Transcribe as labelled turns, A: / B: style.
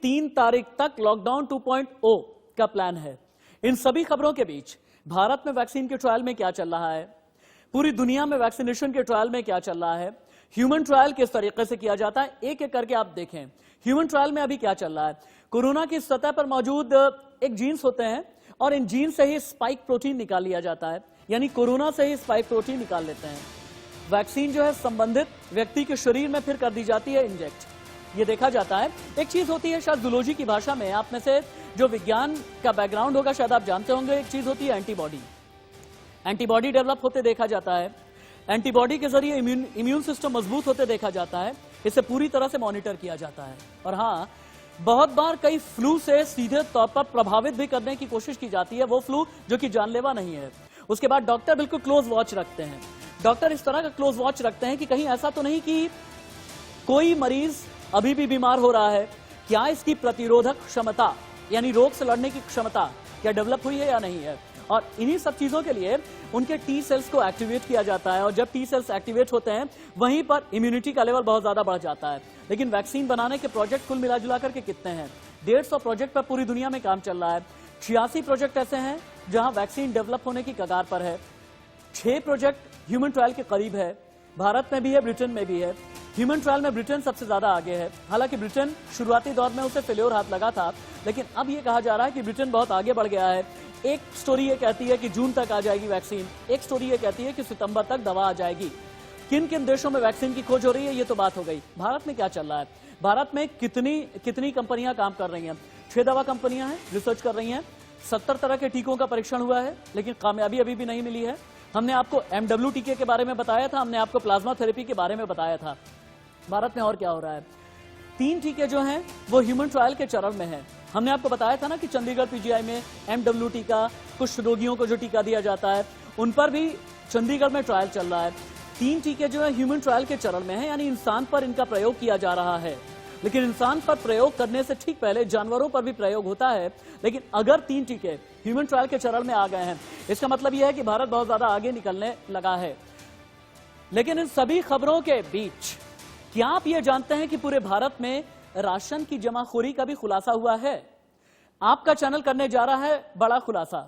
A: 3 तारीख तक लॉकडाउन 2.0 का प्लान है। इन सभी खबरों के बीच भारत में वैक्सीन के ट्रायल में क्या चल रहा है, पूरी दुनिया में वैक्सीनेशन के ट्रायल में क्या चल रहा है, ह्यूमन ट्रायल किस तरीके से किया जाता है, एक एक करके आप देखें। ह्यूमन ट्रायल में अभी क्या चल रहा है। कोरोना की सतह पर मौजूद एक जीन्स होते हैं और इन जीन से ही स्पाइक प्रोटीन निकाल लिया जाता है, यानी कोरोना से ही स्पाइक प्रोटीन निकाल लेते हैं। वैक्सीन जो है संबंधित व्यक्ति के शरीर में फिर कर दी जाती है इंजेक्ट। ये देखा जाता है। एक चीज होती है, शायद जूलॉजी की भाषा में, आप में से जो विज्ञान का बैकग्राउंड होगा शायद आप जानते होंगे, एक चीज होती है एंटीबॉडी। एंटीबॉडी डेवलप होते देखा जाता है। एंटीबॉडी के जरिए इम्यून सिस्टम मजबूत होते देखा जाता है। इसे पूरी तरह से मॉनिटर किया जाता है। और हाँ, बहुत बार कई फ्लू से सीधे तौर पर प्रभावित भी करने की कोशिश की जाती है, वो फ्लू जो कि जानलेवा नहीं है। उसके बाद डॉक्टर बिल्कुल क्लोज वॉच रखते हैं। डॉक्टर इस तरह का क्लोज वॉच रखते हैं कि कहीं ऐसा तो नहीं कि कोई मरीज अभी भी बीमार हो रहा है, क्या इसकी प्रतिरोधक क्षमता यानी रोग से लड़ने की क्षमता क्या डेवलप हुई है या नहीं है। और इन्हीं सब चीजों के लिए उनके टी सेल्स को एक्टिवेट किया जाता है, और जब टी सेल्स एक्टिवेट होते हैं वहीं पर इम्यूनिटी का लेवल बहुत ज्यादा बढ़ जाता है। लेकिन वैक्सीन बनाने के प्रोजेक्ट कुल मिलाजुला करके कितने हैं? 150 प्रोजेक्ट पर पूरी दुनिया में काम चल रहा है। 86 प्रोजेक्ट ऐसे हैं जहां वैक्सीन डेवलप होने की कगार पर है। 6 प्रोजेक्ट ह्यूमन ट्रायल के करीब है। भारत में भी है, ब्रिटेन में भी है। ह्यूमन ट्रायल में ब्रिटेन सबसे ज्यादा आगे है। हालांकि ब्रिटेन शुरुआती दौर में उसे फेल्योर हाथ लगा था, लेकिन अब यह कहा जा रहा है कि ब्रिटेन बहुत आगे बढ़ गया है। एक स्टोरी ये कहती है कि जून तक आ जाएगी वैक्सीन, एक स्टोरी ये कहती है कि सितंबर तक दवा आ जाएगी। किन किन देशों में वैक्सीन की खोज हो रही है ये तो बात हो गई। भारत में क्या चल रहा है? भारत में कितनी कंपनियां काम कर रही हैं? 6 दवा कंपनियां हैं, रिसर्च कर रही हैं। 70 तरह के टीकों का परीक्षण हुआ है, लेकिन कामयाबी अभी भी नहीं मिली है। हमने आपको MW टीके के बारे में बताया था, हमने आपको प्लाज्मा थेरेपी के बारे में बताया था। भारत में और क्या हो रहा है? 3 टीके जो हैं वो ह्यूमन ट्रायल के चरण में हैं। हमने आपको बताया था ना कि चंडीगढ़ PGI में MW टीका, कुछ रोगियों को जो टीका दिया जाता है उन पर भी चंडीगढ़ में ट्रायल चल रहा है। 3 टीके जो है ह्यूमन ट्रायल के चरण में है, यानी इंसान पर इनका प्रयोग किया जा रहा है। लेकिन इंसान पर प्रयोग करने से ठीक पहले जानवरों पर भी प्रयोग होता है। लेकिन अगर 3 टीके ह्यूमन ट्रायल के चरण में आ गए हैं, इसका मतलब यह है कि भारत बहुत ज्यादा आगे निकलने लगा है। लेकिन इन सभी खबरों के बीच क्या आप ये जानते हैं कि पूरे भारत में राशन की जमाखोरी का भी खुलासा हुआ है? आपका चैनल करने जा रहा है बड़ा खुलासा।